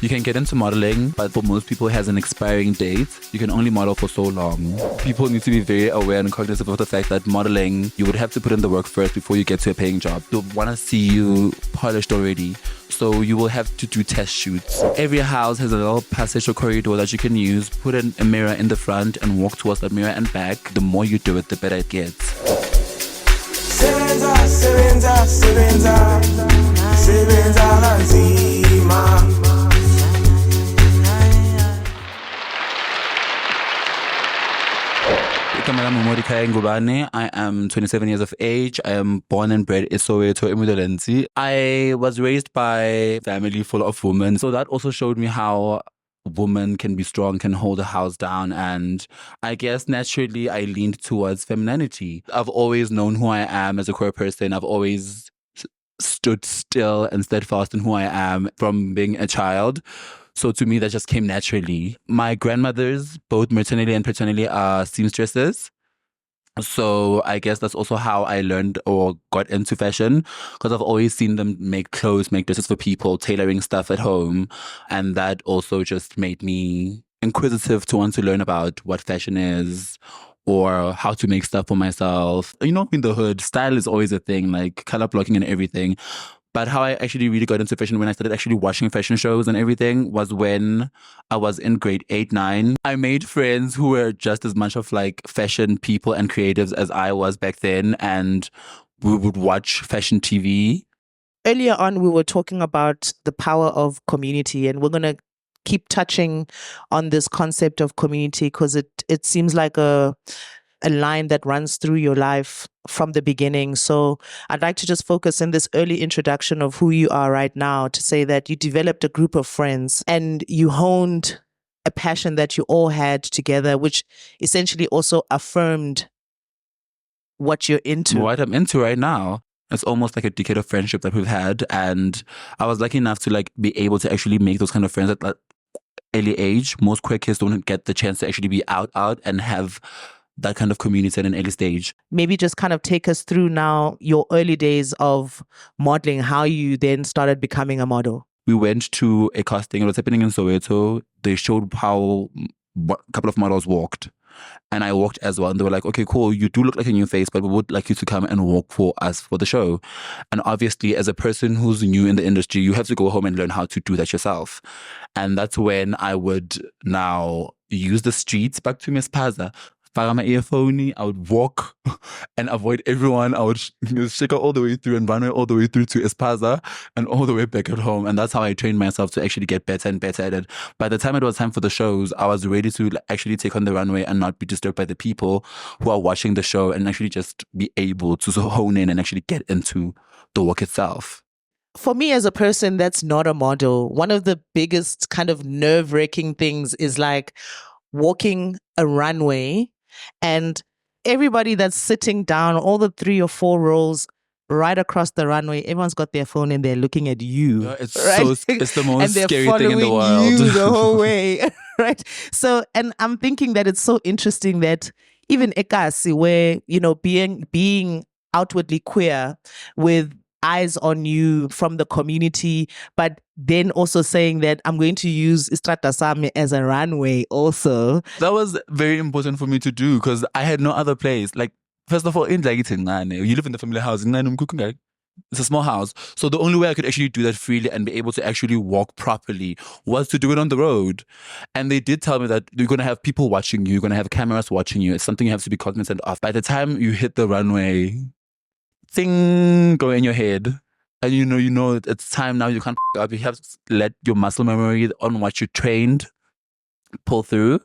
You can get into modeling, but for most people it has an expiring date. You can only model for so long. People need to be very aware and cognizant of the fact that modeling, you would have to put in the work first before you get to a paying job. They'll want to see you polished already. So you will have to do test shoots. Every house has a little passage or corridor that you can use. Put in a mirror in the front and walk towards that mirror and back. The more you do it, the better it gets. Sebenza kanzima. I'm Mordecai Ngubane. I am 27 years of age. I am born and bred in Soweto, eMudalensi. I was raised by a family full of women. So that also showed me how women can be strong, can hold a house down. And I guess naturally I leaned towards femininity. I've always known who I am as a queer person. I've always stood still and steadfast in who I am from being a child. So to me, that just came naturally. My grandmothers, both maternally and paternally, are seamstresses. So I guess that's also how I learned or got into fashion, because I've always seen them make clothes, make dresses for people, tailoring stuff at home. And that also just made me inquisitive to want to learn about what fashion is or how to make stuff for myself. You know, in the hood, style is always a thing, like color blocking and everything. But how I actually really got into fashion when I started actually watching fashion shows and everything was when I was in grade 8, 9. I made friends who were just as much of like fashion people and creatives as I was back then. And we would watch fashion TV. Earlier on, we were talking about the power of community, and we're going to keep touching on this concept of community because it seems like a line that runs through your life from the beginning. So I'd like to just focus in this early introduction of who you are right now to say that you developed a group of friends and you honed a passion that you all had together, which essentially also affirmed what you're into. What I'm into right now. It's almost like a decade of friendship that we've had. And I was lucky enough to like be able to actually make those kind of friends at that early age. Most queer kids don't get the chance to actually be out and have that kind of community at an early stage. Maybe just kind of take us through now your early days of modeling, how you then started becoming a model. We went to a casting. It was happening in Soweto. They showed how a couple of models walked. And I walked as well. And they were like, okay, cool. You do look like a new face, but we would like you to come and walk for us for the show. And obviously, as a person who's new in the industry, you have to go home and learn how to do that yourself. And that's when I would now use the streets back to Miss Paza. Fire my earphone, I would walk and avoid everyone. I would shake her all the way through and run her all the way through to Espaza and all the way back at home. And that's how I trained myself to actually get better and better at it. By the time it was time for the shows, I was ready to actually take on the runway and not be disturbed by the people who are watching the show and actually just be able to hone in and actually get into the work itself. For me as a person that's not a model, one of the biggest kind of nerve-wracking things is like walking a runway and everybody that's sitting down, all the 3 or 4 rows right across the runway, everyone's got their phone and they're looking at you. Yeah, it's right? It's the most and scary thing in the world. You the whole way, right? So, and I'm thinking that it's so interesting that even Ekasi, where being outwardly queer with eyes on you from the community, but then also saying that I'm going to use Istrata Same as a runway also. That was very important for me to do because I had no other place. Like, first of all, in Nane, you live in the family house. It's a small house. So the only way I could actually do that freely and be able to actually walk properly was to do it on the road. And they did tell me that you're going to have people watching you. You're going to have cameras watching you. It's something you have to be cognizant of. By the time you hit the runway, thing go in your head and you know it's time now. You can't up. You have to let your muscle memory on what you trained pull through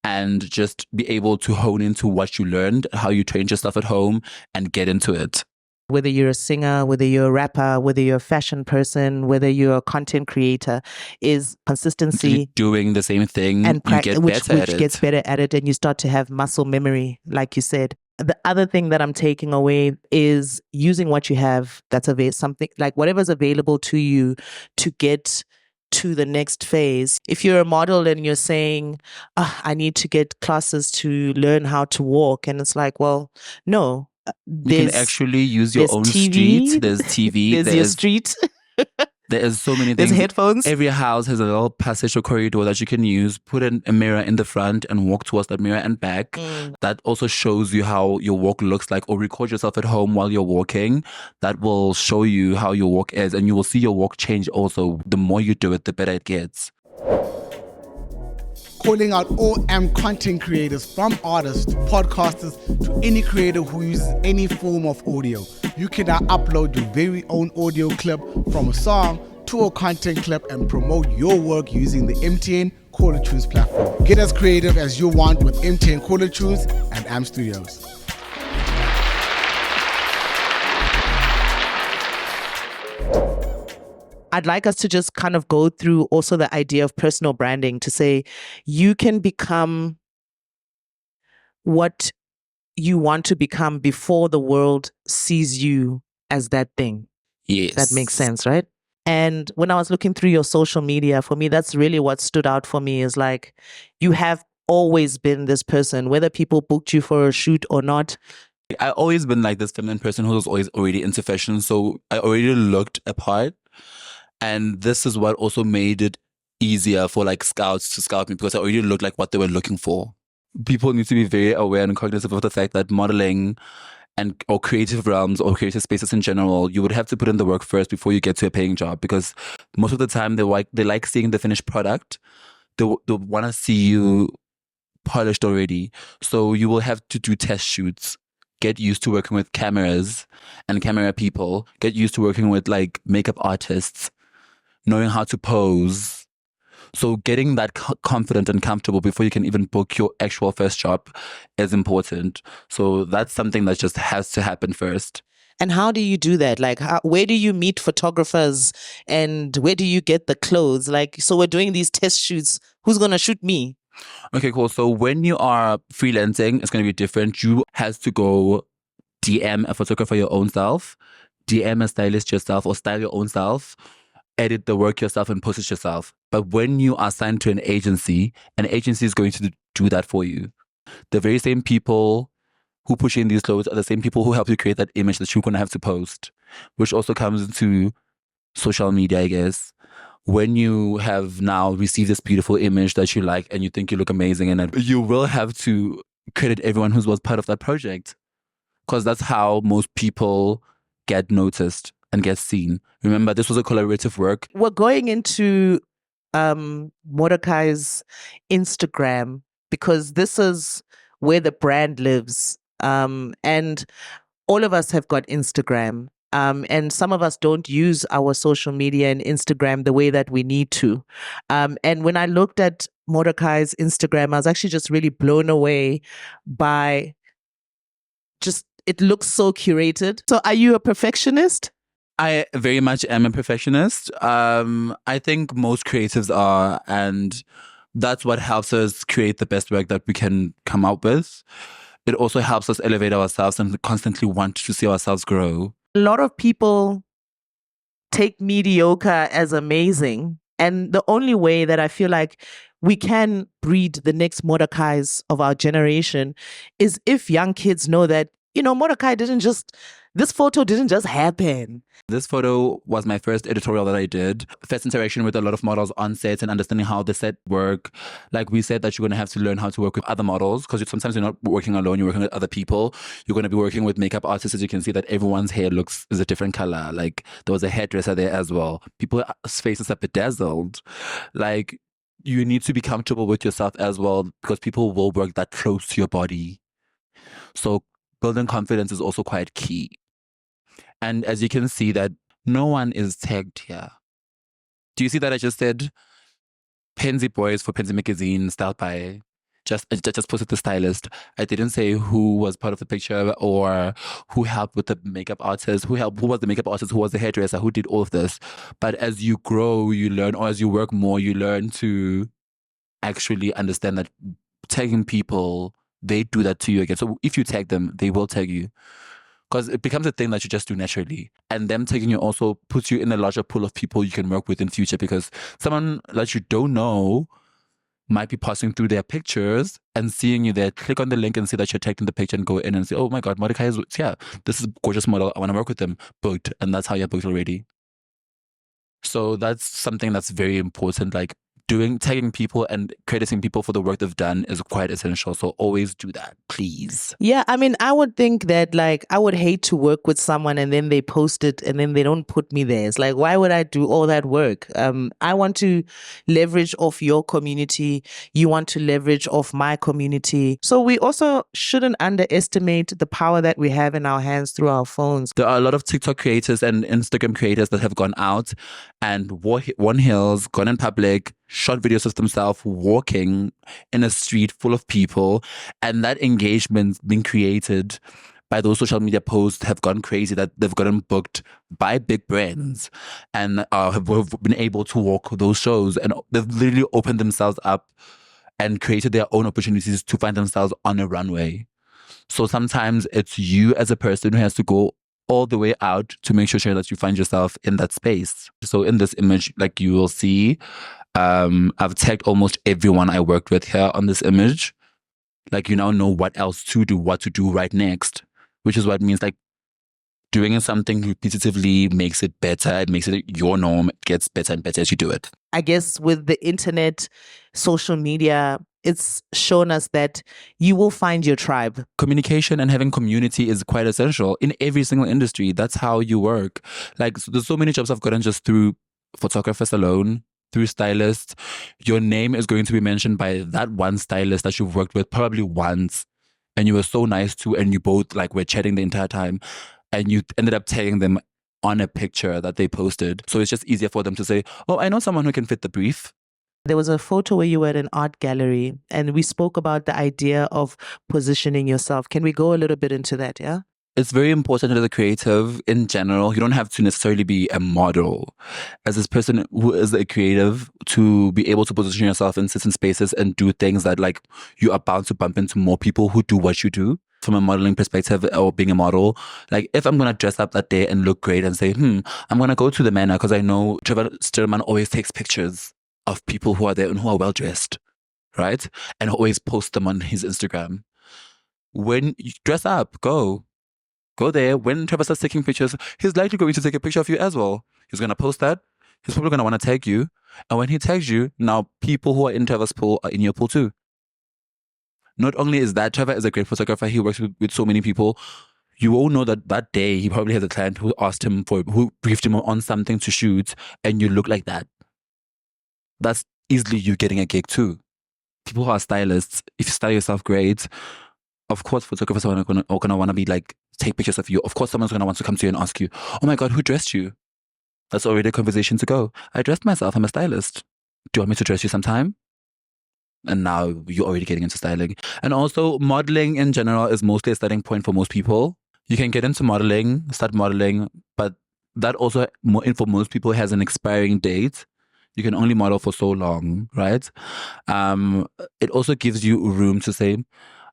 and just be able to hone into what you learned, how you trained yourself at home and get into it. Whether you're a singer, whether you're a rapper, whether you're a fashion person, whether you're a content creator, is consistency. Doing the same thing and you get better at it. Which gets better at it and you start to have muscle memory, like you said. The other thing that I'm taking away is using what you have that's something like whatever's available to you to get to the next phase. If you're a model and you're saying, I need to get classes to learn how to walk, and it's like, well, no. You can actually use your own TV, street. There's TV. there's your street. There is so many There's things. headphones. Every house has a little passage or corridor that you can use. Put a mirror in the front and walk towards that mirror and back. That also shows you how your walk looks like, or record yourself at home while you're walking. That will show you how your walk is, and you will see your walk change also. The more you do it, the better it gets. Calling out all content creators, from artists to podcasters to any creator who uses any form of audio. You can now upload your very own audio clip from a song to a content clip and promote your work using the MTN Call of Tunes platform. Get as creative as you want with MTN Call of Tunes and AM Studios. I'd like us to just kind of go through also the idea of personal branding, to say you can become what you want to become before the world sees you as that thing. Yes. That makes sense, right? And when I was looking through your social media, for me, that's really what stood out for me, is like, you have always been this person, whether people booked you for a shoot or not. I've always been like this feminine person who was always already into fashion. So I already looked apart. And this is what also made it easier for like scouts to scout me, because I already looked like what they were looking for. People need to be very aware and cognizant of the fact that modeling or creative realms or creative spaces in general, you would have to put in the work first before you get to a paying job, because most of the time they like seeing the finished product. They want to see you polished already. So you will have to do test shoots. Get used to working with cameras and camera people. Get used to working with like makeup artists, knowing how to pose. So getting that confident and comfortable before you can even book your actual first job is important. So that's something that just has to happen first. And how do you do that? Like, where do you meet photographers, and where do you get the clothes? Like, so we're doing these test shoots. Who's going to shoot me? Okay, cool. So when you are freelancing, it's going to be different. You have to go DM a photographer your own self, DM a stylist yourself, or style your own self, edit the work yourself and post it yourself. But when you are signed to an agency is going to do that for you. The very same people who push in these clothes are the same people who help you create that image that you're going to have to post, which also comes into social media, I guess. When you have now received this beautiful image that you like and you think you look amazing in it, you will have to credit everyone who was part of that project, because that's how most people get noticed and get seen. Remember, this was a collaborative work. We're going into Mordecai's Instagram, because this is where the brand lives. And all of us have got Instagram. And some of us don't use our social media and Instagram the way that we need to. And when I looked at Mordecai's Instagram, I was actually just really blown away by it looks so curated. So are you a perfectionist? I very much am a perfectionist. I think most creatives are, and that's what helps us create the best work that we can come out with. It also helps us elevate ourselves and constantly want to see ourselves grow. A lot of people take mediocre as amazing. And the only way that I feel like we can breed the next Mordecais of our generation is if young kids know that, Mordecai this photo didn't just happen. This photo was my first editorial that I did. First interaction with a lot of models on set and understanding how the set work. Like we said that you're going to have to learn how to work with other models, because sometimes you're not working alone, you're working with other people. You're going to be working with makeup artists. As you can see that everyone's hair is a different color. Like there was a hairdresser there as well. People's faces are bedazzled. Like you need to be comfortable with yourself as well, because people will work that close to your body. So building confidence is also quite key. And as you can see that no one is tagged here. Do you see that I just said Pansy Boys for Pansy Magazine, styled by just posted the stylist. I didn't say who was part of the picture or who helped with the makeup artist, who was the makeup artist, who was the hairdresser, who did all of this. But as you grow, you learn, or as you work more, you learn to actually understand that tagging people, they do that to you again. So if you tag them, they will tag you. Because it becomes a thing that you just do naturally. And them tagging you also puts you in a larger pool of people you can work with in future, because someone that you don't know might be passing through their pictures and seeing you there, click on the link and see that you're tagged in the picture and go in and say, oh my God, Mordecai is, yeah, this is a gorgeous model. I want to work with them. Booked. And that's how you're booked already. So that's something that's very important. Like tagging people and crediting people for the work they've done is quite essential. So always do that, please. Yeah, I mean, I would think that like I would hate to work with someone and then they post it and then they don't put me there. It's like, why would I do all that work? I want to leverage off your community. You want to leverage off my community. So we also shouldn't underestimate the power that we have in our hands through our phones. There are a lot of TikTok creators and Instagram creators that have gone out and won hills, gone in public, shot videos of themselves walking in a street full of people, and that engagement being created by those social media posts have gone crazy, that they've gotten booked by big brands and have been able to walk those shows, and they've literally opened themselves up and created their own opportunities to find themselves on a runway. So sometimes it's you as a person who has to go all the way out to make sure that you find yourself in that space. So in this image, like you will see, I've tagged almost everyone I worked with here on this image. Like you now know what else to do, what to do right next, which is what it means like doing something repetitively makes it better. It makes it your norm. It gets better and better as you do it. I guess with the internet, social media, it's shown us that you will find your tribe. Communication and having community is quite essential in every single industry. That's how you work. Like there's so many jobs I've gotten just through photographers alone, through stylists. Your name is going to be mentioned by that one stylist that you've worked with probably once and you were so nice to, and you both like were chatting the entire time and you ended up tagging them on a picture that they posted. So it's just easier for them to say, oh, I know someone who can fit the brief. There was a photo where you were at an art gallery and we spoke about the idea of positioning yourself. Can we go a little bit into that? Yeah. It's very important as a creative in general. You don't have to necessarily be a model. As this person who is a creative, to be able to position yourself in certain spaces and do things that like you are bound to bump into more people who do what you do. From a modeling perspective or being a model, like if I'm going to dress up that day and look great and say, I'm going to go to the manor because I know Trevor Stirman always takes pictures of people who are there and who are well dressed, right? And always post them on his Instagram. When you dress up, go there. When Trevor starts taking pictures, he's likely going to take a picture of you as well. He's going to post that. He's probably going to want to tag you. And when he tags you, now people who are in Trevor's pool are in your pool too. Not only is that Trevor is a great photographer, he works with so many people. You all know that day he probably has a client who who briefed him on something to shoot, and you look like that. That's easily you getting a gig too. People who are stylists, if you style yourself great, of course photographers are gonna want to be like, take pictures of you. Of course someone's going to want to come to you and ask you, oh my God, who dressed you? That's already a conversation to go. I dressed myself, I'm a stylist. Do you want me to dress you sometime? And now you're already getting into styling. And also modeling in general is mostly a starting point for most people. You can get into modeling, start modeling, but that also for most people has an expiring date. You can only model for so long, right? It also gives you room to say,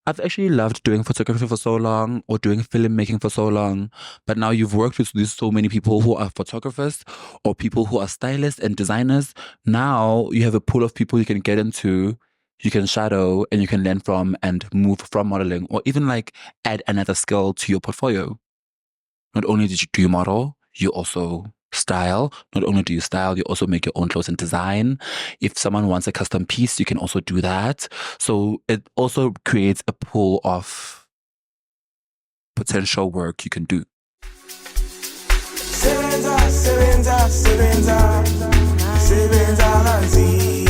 I've actually loved doing photography for so long or doing filmmaking for so long, but now you've worked with so many people who are photographers or people who are stylists and designers. Now you have a pool of people you can get into, you can shadow and you can learn from and move from modeling, or even like add another skill to your portfolio. Not only do you model, you also style. Not only do you style, you also make your own clothes and design. If someone wants a custom piece, you can also do that. So it also creates a pool of potential work you can do. Sebenza, sebenza, sebenza, sebenza,